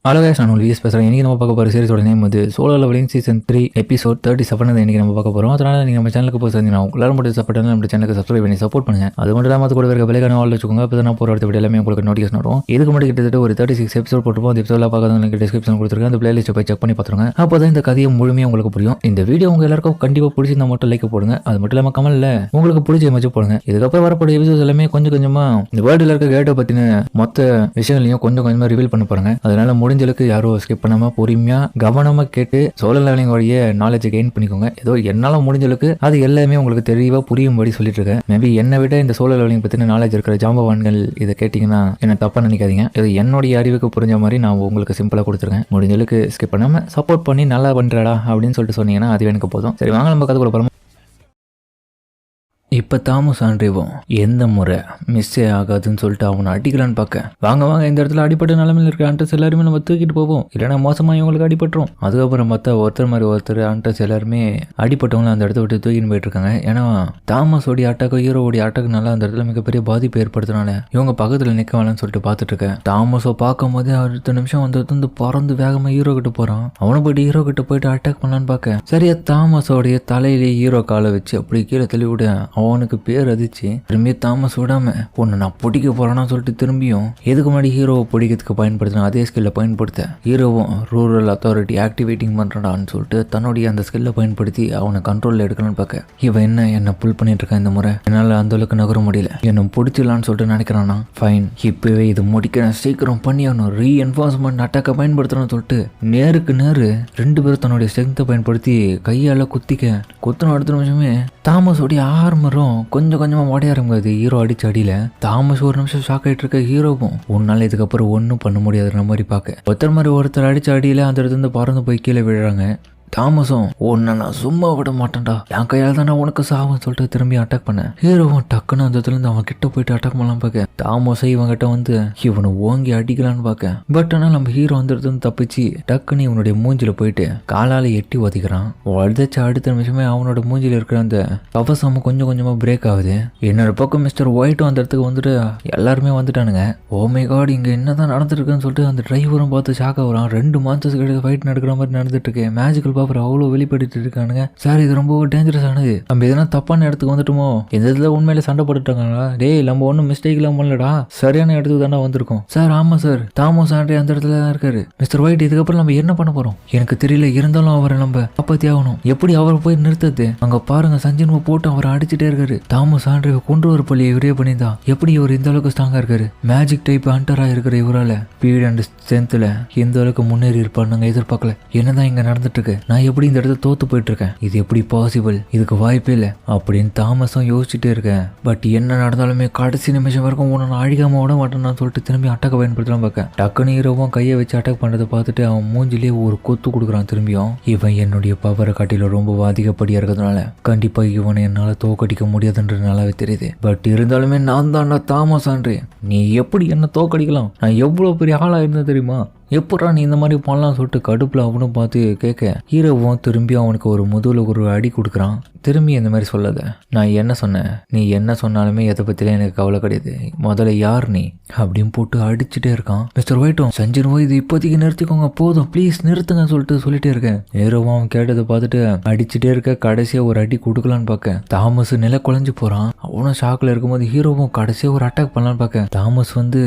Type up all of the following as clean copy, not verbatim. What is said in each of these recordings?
Hello guys, நான் vs பேசுகிறேன். இன்றைக்கி நம்ம பார்க்க போகிற சீரிஸோட நேம் வந்து சோலோ லெவலிங் சீசன் 3 எபிசோட் 37 இன்றைக்கி நம்ம பார்க்க போகிறோம். அதனால் நீங்கள் நம்ம சேனலுக்கு போய் சேர்ந்தீங்கன்னா உங்களால் மட்டும் சப்போர்ட் நம்ம சேனலுக்கு சப்ஸ்கிரைப் பண்ணி சப்போர்ட் பண்ணுங்கள். அது மட்டும் இல்லாமல் கூட இருக்க விலைக்கான ஆள் வச்சுக்கோங்க. அப்போ நான் போகிற வீடியோ எல்லாமே உங்களுக்கு நோட்டிஃபிகேஷன் வரும். இதுக்கு முன்னாடி கிட்டத்தட்ட ஒரு 36 எபிசோட் போட்டுப்போம். அந்த எபிசோட பார்க்காதவங்களுக்கு டிஸ்கிரிப்ஷன் கொடுத்துருக்கேன். அந்த பிளேலிஸ்ட்டை போய் செக் பண்ணி பார்த்துருங்க. அப்போ தான் இந்த கதையை முழுமையாக உங்களுக்கு புரியும். இந்த வீடியோ உங்கள் எல்லாருக்கும் கண்டிப்பாக பிடிச்சிருந்தா மட்டும் லைக் போடுங்க. அது மட்டும் இல்லாமல் கமெண்ட்ல உங்களுக்கு பிடிச்ச மச்சு போடுங்க. இதுக்கப்புறம் வரக்கூடிய எபிசோட்ஸ் எல்லாமே கொஞ்சம் கொஞ்சமாக இந்த வேர்ல்டில் இருக்க கேட்டை பற்றின மொத்த விஷயங்களையும் கொஞ்சம் கொஞ்சமாக ரிவீல் பண்ண பாருங்க. அதனால முடிஞ்சளவுக்கு யாரும் ஸ்கிப் பண்ணாமல் பொறுமையாக கவனமா கேட்டு சோலோ லெவலிங் வழிய நாலேஜ் கெயின் பண்ணிக்கோங்க. ஏதோ என்னால முடிஞ்சளவுக்கு அது எல்லாமே உங்களுக்கு தெளிவா புரியும்படி சொல்லிட்டு இருக்கேன். மேபி என்னை விட இந்த சோலோ லெவலிங் பத்தின நாலேஜ் இருக்கிற ஜாம்பவான்கள் இதை கேட்டீங்கன்னா என்ன தப்பா நினைக்காதீங்க. இது என்னுடைய அறிவுக்கு புரிஞ்ச மாதிரி நான் உங்களுக்கு சிம்பிளா கொடுத்துருக்கேன். முடிஞ்சளவுக்கு ஸ்கிப் பண்ணாம சப்போர்ட் பண்ணி நல்லா பண்றடா அப்படின்னு சொல்லிட்டு சொன்னீங்கன்னா அதுவே எனக்கு போதும். சரி, வாங்க நம்ம கதை கூட இப்போ தாமஸ் ஆண்ட்ரேவும் எந்த முறை மிஸ்ஸே ஆகாதுன்னு சொல்லிட்டு அவனை அடிக்கலான்னு பார்க்க, வாங்க இந்த இடத்துல அடிப்பட்ட நிலமையில் இருக்க அண்டர்ஸ் எல்லாருமே நம்ம தூக்கிட்டு போவோம், இல்லைனா மோசமாக இவங்களுக்கு அடிபட்டுரும். அதுக்கப்புறம் பார்த்தா ஒருத்தர் மாதிரி ஒருத்தர் அண்டர்ஸ் எல்லாருமே அடிப்பட்டவங்களும் அந்த இடத்த விட்டு தூக்கின்னு போயிட்டு இருக்காங்க. ஏன்னா தாமஸோடைய அட்டாக்கு ஹீரோவோடைய அட்டாக்கு நல்லா அந்த இடத்துல மிகப்பெரிய பாதிப்பு ஏற்படுத்தினால இவங்க பக்கத்தில் நிற்க வேணாம்னு சொல்லிட்டு பார்த்துட்டு இருக்கேன். தாமஸை பார்க்கும் போதே அடுத்த நிமிஷம் வந்து பறந்து வேகமாக ஹீரோ கிட்ட போகிறான். அவனை போயிட்டு ஹீரோ கிட்ட போயிட்டு அட்டாக் பண்ணலான்னு பார்க்க, சரியா தாமஸோடைய தலையிலேயே ஹீரோ காலை வச்சு அப்படி கீழே தள்ளி விட அவனுக்கு பேர் அதிர்ச்சி. திரும்பி தாமஸ் விடாம உன்னை நான் பிடிக்க போறேன்னு சொல்லிட்டு திரும்பியும் இதுக்கு முன்னாடி ஹீரோவை பிடிக்கிறதுக்கு பயன்படுத்தின அதே ஸ்கில்லை பயன்படுத்த ஹீரோவும் ரூரல் அத்தாரிட்டி ஆக்டிவேட்டிங் பண்றான்னு சொல்லிட்டு தன்னுடைய அந்த ஸ்கில்லை பயன்படுத்தி அவனை கண்ட்ரோல்ல எடுக்கணும்னு பார்க்க, இவன் என்ன புல் பண்ணிட்டு இருக்கான். இந்த முறை என்னால அந்த அளவுக்கு நகர முடியல, என்ன பிடிச்சிடலான்னு சொல்லிட்டு நினைக்கிறானா. ஃபைன், இப்பவே இது முடிக்கிறேன், சீக்கிரம் பண்ணி அவனும் ரீஎன்ஃபோர்ஸ்மெண்ட் அட்டாக்கை பயன்படுத்தணும்னு சொல்லிட்டு நேருக்கு நேரு ரெண்டு பேரும் தன்னுடைய ஸ்ட்ரென்த்தை பயன்படுத்தி கையால குத்தின அடுத்த நிமிஷமே தாமஸோடைய ஆர்மரும் கொஞ்சம் கொஞ்சமாக ஓட ஆரம்பிக்குது. ஹீரோ அடிச்சு அடியில தாமஸ் ஒரு நிமிஷம் ஷாக் ஆகிட்டு இருக்க. ஹீரோவும் உன்னால இதுக்கப்புறம் ஒன்றும் பண்ண முடியாதுன்ற மாதிரி பார்க்க, ஒருத்தர் மாதிரி ஒருத்தர் அடிச்சு அடியில அந்த இடத்துல இருந்து பறந்து போய் கீழே விழுறாங்க. தாமஸும் உன்னை நான் சும்மா விட மாட்டேன்டா, என் கையால் தான் நான் உனக்கு சாவுன்னு சொல்லிட்டு திரும்பி அட்டாக் பண்ணேன். ஹீரோவும் டக்குன்னு அந்த இடத்துல இருந்து அவன் கிட்ட போயிட்டு அட்டாக் பண்ணலாம் பார்க்க, தாமஸை இவங்கிட்ட வந்து இவனை ஓங்கி அடிக்கலான்னு பார்க்க, பட் ஆனால் நம்ம ஹீரோ அந்த இடத்துல தப்பிச்சு டக்குன்னு இவனுடைய மூஞ்சில போயிட்டு காலால் எட்டி ஒதிக்கிறான். உடச்ச அடுத்த நிமிஷமே அவனோட மூஞ்சில இருக்கிற அந்த கவசம் கொஞ்சம் கொஞ்சமா பிரேக் ஆகுது. என்னோட பக்கம் மிஸ்டர் ஒயிட்டும் அந்த இடத்துக்கு வந்துட்டு எல்லாருமே வந்துட்டானுங்க. ஓ மை காட், இங்க என்னதான் நடந்துருக்குன்னு சொல்லிட்டு அந்த டிரைவரும் பார்த்து ஷாக் ஆகுறான். 2 மான்ஸ்டர்ஸ் கிட்ட ஃபைட் நடக்கிற மாதிரி நடந்துட்டு இருக்கு. மேஜிக்கல் அப்புறம் அவ்வளோ வெளிப்படுத்திட்டு இருக்கானுங்க. சார், இது ரொம்ப டேஞ்சரஸ் ஆனது, நம்ம எதனா தப்பான இடத்துக்கு வந்துட்டோமோ, இந்த இடத்துல உண்மையில சண்டை போட்டுட்டாங்களா? டேய், நம்ம ஒன்றும் மிஸ்டேக் எல்லாம் பண்ணலடா, சரியான இடத்துக்கு தானே வந்திருக்கோம். சார், ஆமா சார், தாமஸ் ஆண்ட்ரே அந்த இடத்துல தான் இருக்காரு. மிஸ்டர் ஒயிட், இதுக்கப்புறம் நம்ம என்ன பண்ண போறோம் எனக்கு தெரியல, இருந்தாலும் அவரை நம்ம காப்பாத்தி ஆகணும். எப்படி அவரை போய் நிறுத்தது? அங்க பாருங்க, சஞ்சன் போட்டு அவரை அடிச்சுட்டே இருக்காரு. தாமஸ் ஆண்ட்ரே கொண்டு வர பள்ளி இவரே பண்ணிதான். எப்படி இவர் இந்த அளவுக்கு ஸ்ட்ராங்கா இருக்காரு? மேஜிக் டைப் ஹண்டரா இருக்கிற இவரால ஸ்பீட் அண்ட் ஸ்ட்ரென்த்ல எந்த அளவுக்கு முன்னேறி இருப்பார் நாங்க எதிர்பார்க்கல. என்னதான் இங்க நடந்துட்டு இருக்கு? நான் எப்படி இந்த இடத்துல தோத்து போயிட்டு இருக்கேன்? இது எப்படி பாசிபிள்? இதுக்கு வாய்ப்பே இல்லை அப்படின்னு தாமஸும் யோசிச்சுட்டே இருக்கேன். பட் என்ன நடந்தாலுமே கடைசி நிமிஷம் வரைக்கும் உன்னை நான் அழிக்காம விட மாட்டேன்னு சொல்லிட்டு திரும்பி அட்டாக் பயன்படுத்தலாம் பார்க்க, டக்குனு ஹீரோவும் கையை வச்சு அட்டாக் பண்றதை பார்த்துட்டு அவன் மூஞ்சிலேயே ஒரு கொத்து கொடுக்குறான். திரும்பியும் இவன் என்னுடைய பவரை காட்டில ரொம்ப அதிகப்படியா இருக்கிறதுனால கண்டிப்பா இவனை என்னால தோக்கடிக்க முடியாதுன்றது நல்லாவே தெரியுது. பட் இருந்தாலுமே நான் தான்டா தாமஸ் ஆண்ட்ரே, நீ எப்படி என்ன தோக்கடிக்கலாம்? நான் எவ்வளவு பெரிய ஆளா இருந்தேன் தெரியுமா? எப்படா நீ இந்த மாதிரி பண்ணலாம் சொல்லிட்டு கடுப்புல அவனும் பார்த்து கேட்க, ஹீரோவும் திரும்பி அவனுக்கு ஒரு முதுகுல ஒரு அடி கொடுக்குறான். திரும்பி இந்த மாதிரி சொல்லாத, நான் என்ன சொன்னேன், நீ என்ன சொன்னாலுமே எதை பத்திலாம் எனக்கு கவலை கிடையாது, முதல்ல யார் நீ அப்படின்னு போட்டு அடிச்சுட்டே இருக்கான். மிஸ்டர் ஒயிட்டும் சஞ்சன் இது இப்போதைக்கு நிறுத்திக்கோங்க, போதும் ப்ளீஸ் நிறுத்துங்க சொல்லிட்டே இருக்கேன். ஹீரோவும் அவன் கேட்டதை பார்த்துட்டு அடிச்சுட்டே இருக்க. கடைசியா ஒரு அடி கொடுக்கலான்னு பார்க்க தாமஸ் நில குலைஞ்சு போறான். அவனும் ஷாக்ல இருக்கும்போது ஹீரோவும் கடைசியா ஒரு அட்டாக் பண்ணலான்னு பார்க்க தாமஸ்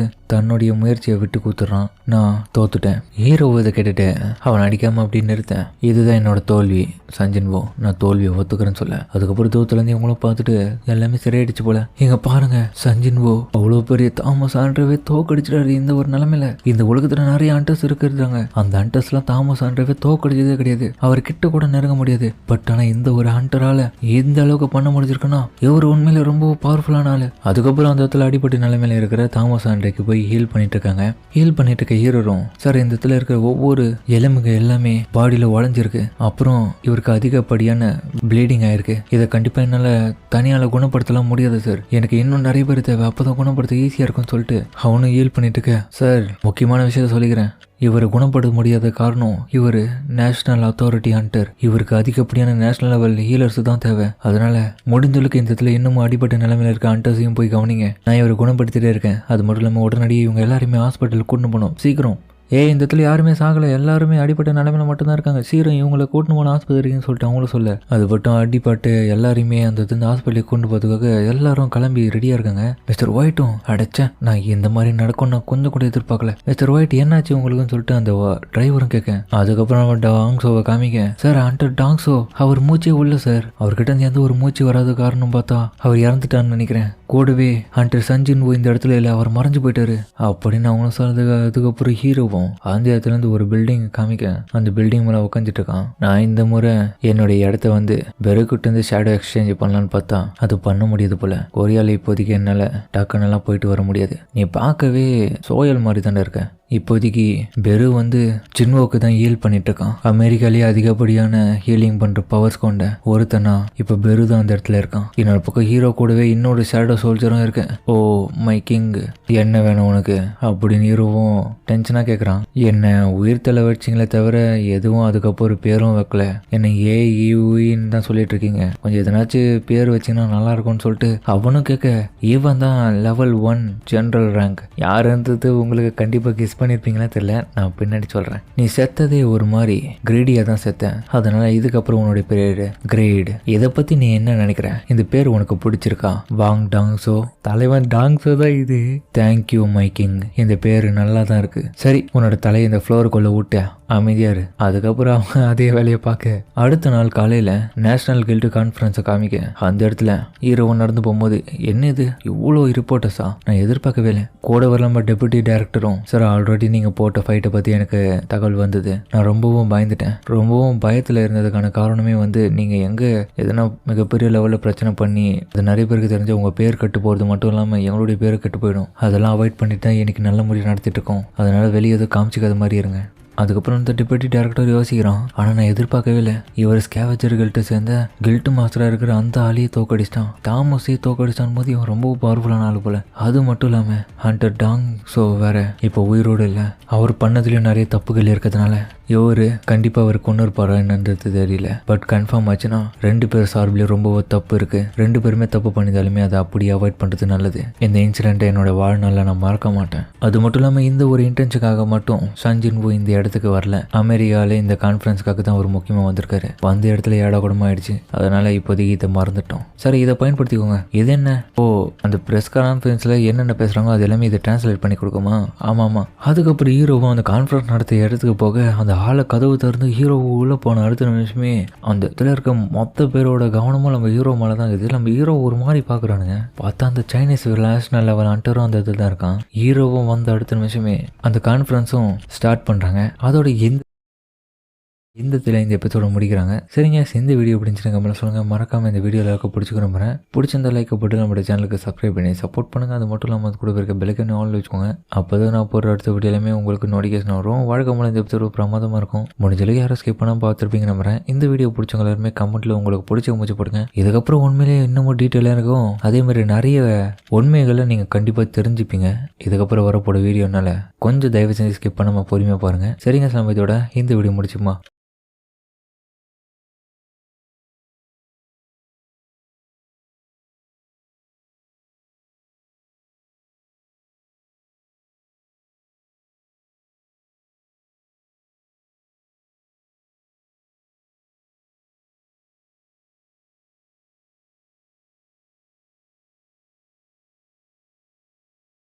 தன்னுடைய முயற்சியை விட்டு கூத்துறான். நான் தோத்துட்டேன். ஹீரோ இதை கேட்டுட்டு அவன் அடிக்காம அப்படின்னு நிறுத்தேன். இதுதான் என்னோட தோல்வி சஞ்சன்வோ, நான் தோல்வியை ஒத்துக்கிறேன்னு சொல்ல. அதுக்கப்புறம் தூரத்துலேருந்து இவங்களும் பார்த்துட்டு எல்லாமே சரியாயிடுச்சு போல. இங்க பாருங்க, சஞ்சன்வோ அவ்வளோ பெரிய தாமஸ் ஆண்ட்ரேவே தோக்கடிச்சிடாரு. இந்த ஒரு நிலைமையில இந்த உலகத்துல நிறைய அண்டர்ஸ் இருக்கிறாங்க. அந்த அண்டர்ஸ் எல்லாம் தாமஸ் ஆண்ட்ரேவே தோக்கடிச்சதே கிடையாது. அவர் கிட்ட கூட நெருங்க முடியாது. பட் ஆனா இந்த ஒரு ஹண்டரால எந்த அளவுக்கு பண்ண முடிஞ்சிருக்குன்னா இவர் உண்மையில ரொம்ப பவர்ஃபுல்லான ஆளு. அதுக்கப்புறம் அந்த இடத்துல அடிப்பட்ட நிலைமையில இருக்கிற தாமஸ் ஆண்ட்ரேக்கு போய் ஹீல் பண்ணிட்டு இருக்காங்க. ஹீல் பண்ணிட்டு இருக்க ஹீரோரும், சார் இந்த இடத்துல இருக்கிற ஒவ்வொரு எலும்புங்க எல்லாமே பாடியில உடஞ்சிருக்கு, அப்புறம் இவருக்கு அதிகப்படியான ப்ளீடிங் ஆயிருக்கு. இதை கண்டிப்பா என்னால தனியால குணப்படுத்தலாம் முடியாது சார், எனக்கு இன்னும் நிறைய பேர் தேவை, அப்பதான் குணப்படுத்த ஈஸியா இருக்கும்னு சொல்லிட்டு அவனும் ஹீல் பண்ணிட்டு இருக்க. சார், முக்கியமான விஷயத்த சொல்லிக்கிறேன், இவர் குணப்பட முடியாத காரணம் இவர் நேஷனல் அத்தாரிட்டி ஹண்டர். இவருக்கு அதிகப்படியான நேஷனல் லெவல் ஹீலர்ஸ் தான் தேவை. அதனால முடிஞ்சளவுக்கு இந்த இடத்துல இன்னமும் அடிப்பட்ட நிலைமையில இருக்க ஹண்டர்ஸையும் போய் கவனிங்க. நான் இவரை குணப்படுத்திட்டே இருக்கேன். அது மட்டும் இல்லாமல் உடனடியே இவங்க எல்லாருமே ஹாஸ்பிட்டலுக்கு கூட்டு போகணும். சீக்கிரம் இந்த இடத்துல யாருமே சாகலை, எல்லாருமே அடிப்பட்ட நிலைமையில மட்டும்தான் இருக்காங்க, சீரம் இவங்களை கூட்டின்னு போன ஆஸ்பத்திரின்னு சொல்லிட்டு அவங்களும் சொல்ல. அது மட்டும் அடிப்பட்டு எல்லாருமே அந்த ஆஸ்பத்திரிக்கு கொண்டு போகிறதுக்காக எல்லாரும் கிளம்பி ரெடியாக இருக்காங்க. மிஸ்டர் ஒயிட்டும் அடைச்சேன், நான் இந்த மாதிரி நடக்கும் நான் கொஞ்சம் கூட எதிர்பார்க்கல. மிஸ்டர் ஒயிட் என்னாச்சு உங்களுக்குன்னு சொல்லிட்டு அந்த டிரைவரும் கேட்க, அதுக்கப்புறம் நம்ம டாங்ஸோவை காமிக்க, சார் ஹண்டர் டாங்ஸோ அவர் மூச்சே உள்ள சார், அவர்கிட்ட இருந்து எந்த ஒரு மூச்சு வராத காரணம் பார்த்தா அவர் இறந்துட்டான்னு நினைக்கிறேன். கூடவே ஹண்டர் சஞ்சின் இந்த இடத்துல இல்லை, அவர் மறைஞ்சு போயிட்டாரு அப்படின்னு அவங்களும் சொல்றதுக்கு. அதுக்கப்புறம் ஹீரோவும் அந்த இடத்துல இருந்து ஒரு பில்டிங் காமிக்க, அந்த பில்டிங் மேல உட்காந்துட்டு இருக்கான். நான் இந்த முறை என்னுடைய இடத்த பெருக்கிட்டு இருந்து ஷேடோ எக்ஸ்சேஞ்ச் பண்ணலான்னு பார்த்தா அது பண்ண முடியாது போல. கொரியால இப்போதைக்கு என்னால டக்குன்னெல்லாம் போயிட்டு வர முடியாது. நீ பார்க்கவே சோயல் மாதிரி தானே இருக்க. இப்போதைக்கு பெரு சின்வோக்கு தான் ஹீல் பண்ணிட்டு இருக்கான். அமெரிக்காலேயே அதிகப்படியான ஹீலிங் பண்ற பவர்ஸ் கொண்ட ஒருத்தனா இப்ப பெரு தான் அந்த இடத்துல இருக்கான். இன்னொரு பக்கம் ஹீரோ கூடவே இன்னொரு ஷேடோ சோல்ஜரும் இருக்கு. ஓ மை கிங், என்ன வேணும் உனக்கு அப்படின்னு ஹீரோவும் டென்ஷனா கேட்கறான். என்ன உயிர் தலை வச்சிங்களே தவிர எதுவும் அதுக்கப்புறம் பேரும் வைக்கல, என்ன ஏன்னு தான் சொல்லிட்டு இருக்கீங்க, கொஞ்சம் எதனாச்சும் பேர் வச்சிங்கன்னா நல்லா இருக்கும்னு சொல்லிட்டு அவனும் கேட்க, இவன் தான் லெவல் 1 ஜெனரல் ரேங்க். யாருன்றது உங்களுக்கு கண்டிப்பா கிஸ் பண்ணிருப்பீங்களா தெரியல, நான் பின்னாடி சொல்றேன். நீ செத்ததே ஒரு மாதிரி கிரேடியா தான் செத்தேன், அதனால இதுக்கப்புறம் உன்னுடைய பேரு கிரேட். இதை பத்தி நீ என்ன நினைக்கிற? இந்த பேர் உனக்கு பிடிச்சிருக்கா? வாங் டாங்ஸோ, தலைவன் டாங்ஸோ தான் இது. தேங்க்யூ மை கிங், இந்த பேரு நல்லா தான் இருக்கு. சரி, உன்னோட தலையை இந்த ஃப்ளோருக்குள்ள விட்ட அமைதியாரு. அதுக்கப்புறம் அவங்க அதே வேலையை பார்க்க, அடுத்த நாள் காலையில நேஷனல் கில்டு கான்ஃபரன்ஸை காமிக்க, அந்த இடத்துல ஹீரோ நடந்து போகும்போது, என்ன இது இவ்வளோ ரிப்போர்ட்டர்ஸா, நான் எதிர்பார்க்கவே இல்லை. கூட வரலாம டெபுட்டி டைரக்டரும், சார் ஆல்ரெடி நீங்க போட்ட ஃபைட்டை பத்தி எனக்கு தகவல் வந்தது, நான் ரொம்பவும் பயந்துட்டேன். ரொம்பவும் பயத்துல இருந்ததுக்கான காரணமே நீங்க எங்க எதனா மிகப்பெரிய லெவல்ல பிரச்சனை பண்ணி அது நிறைய பேருக்கு தெரிஞ்ச உங்க பேர் கட்டு போறது மட்டும் இல்லாம எங்களுடைய பேரு கட்டு போயிடும், அதெல்லாம் அவாய்ட் பண்ணிட்டு தான் எனக்கு நல்ல முறையில் நடத்திட்டு இருக்கோம், அதனால வெளியே எதுவும் காமிச்சிக்காத மாதிரி இருங்க. அதுக்கப்புறம் இந்த டிப்யூட்டி டேரக்டர் யோசிக்கிறான், ஆனால் நான் எதிர்பார்க்கவே இல்லை இவர் ஸ்கேவச்சர்கள்ட்ட சேர்ந்த கில்ட்டு மாஸ்டராக இருக்கிற அந்த ஆளையே தோக்கடிச்சிட்டான், தாமஸையே தோக்கடிச்சான் போது இவன் ரொம்ப பவர்ஃபுல்லான ஆள் போல. அது மட்டும் இல்லாமல் ஹண்டர் டாங் ஸோ வேற இப்போ உயிரோடு இல்லை, அவர் பண்ணதுலேயும் நிறைய தப்புகள் இருக்கிறதுனால இவர் கண்டிப்பாக அவர் கொண்டு இருப்பாரா என்னன்றது தெரியல. பட் கன்ஃபார்ம் ஆச்சுன்னா 2 பேர் சார்பிலையும் ரொம்ப தப்பு இருக்கு, 2 பேருமே தப்பு பண்ணிதாலுமே அதை அப்படி அவாய்ட் பண்ணுறது நல்லது. இந்த இன்சிடென்ட்டை என்னோட வாழ்நாளில் நான் மறக்க மாட்டேன். அது மட்டும் இல்லாமல் இந்த ஒரு இன்டென்ஷனுக்காக மட்டும் சஞ்சின்வு இந்த இடத்துக்கு வரல, அமெரிக்காவில் இந்த கான்ஃபரன்ஸ்க்காக தான் ஒரு முக்கியமாக வந்திருக்காரு. வந்த இடத்துல ஏடா கூடமா ஆயிடுச்சு, அதனால இப்போதைக்கு இதை மறந்துட்டோம். சரி, இதை பயன்படுத்திக்கோங்க. இது என்ன? ஓ, அந்த ப்ரெஸ் கான்ஃபரன்ஸில் என்னென்ன பேசுகிறாங்களோ அது எல்லாமே இதை டிரான்ஸ்லேட் பண்ணி கொடுக்குமா? ஆமாம். அதுக்கப்புறம் ஹீரோவும் அந்த கான்ஃபரன்ஸ் நடத்திய இடத்துக்கு போக, அந்த ஆளை கதவு திறந்து ஹீரோ உள்ளே போன அடுத்த நிமிஷமே அந்த இடத்துல இருக்க மொத்த பேரோட கவனமும் நம்ம ஹீரோ மேலே தான் இருக்குது. நம்ம ஹீரோ ஒரு மாதிரி பார்க்குறானுங்க. பார்த்தா அந்த சைனீஸ் நேஷனல் லெவல் அண்டரும் அந்த இதில் தான் இருக்கான். ஹீரோவும் வந்த அடுத்த நிமிஷமே அந்த கான்ஃபரன்ஸும் ஸ்டார்ட் பண்ணுறாங்க. அதோட இந்த எபிசோட முடிக்கிறாங்க. சரிங்க, இந்த வீடியோ பிடிச்சிருங்க கமெண்ட்ல சொல்லுங்க. மறக்காம இந்த வீடியோ எல்லாருக்கும் பிடிச்சிக்கிறோம். பிடிச்சிருந்த லைக் போட்டு நம்மளோட சேனலுக்கு சப்ஸ்கிரைப் பண்ணி சப்போர்ட் பண்ணுங்க. அது மட்டும் இல்லாமல் அது கூட இருக்க பெல்லைக்கன் ஆன்ல வச்சுக்கோங்க. அப்போதான் நான் போடுற அடுத்த வீடியோ எல்லாமே உங்களுக்கு நோட்டிஃபிகேஷன் வரும். வழக்கமான இந்த எபிசோட பிரமாதமாக இருக்கும். முடிஞ்சளவுக்கு யாரும் ஸ்கிப் பண்ணாமல் பார்த்துருப்பீங்க நம்புறேன். இந்த வீடியோ பிடிச்சவங்க எல்லாருமே கமெண்ட்ல உங்களுக்கு பிடிச்ச மூச்சு போடுங்க. இதுக்கப்புறம் உண்மையிலேயே இன்னமும் டீட்டெயிலாக இருக்கும். அதே மாதிரி நிறைய உண்மைகளை நீங்கள் கண்டிப்பாக தெரிஞ்சுப்பீங்க. இதுக்கப்புறம் வரப்போட வீடியோனால கொஞ்சம் தயவு செஞ்சு ஸ்கிப் பண்ணாமல் பொறுமையாக பாருங்க. சரிங்க, இதோட இந்த வீடியோ முடிச்சுமா.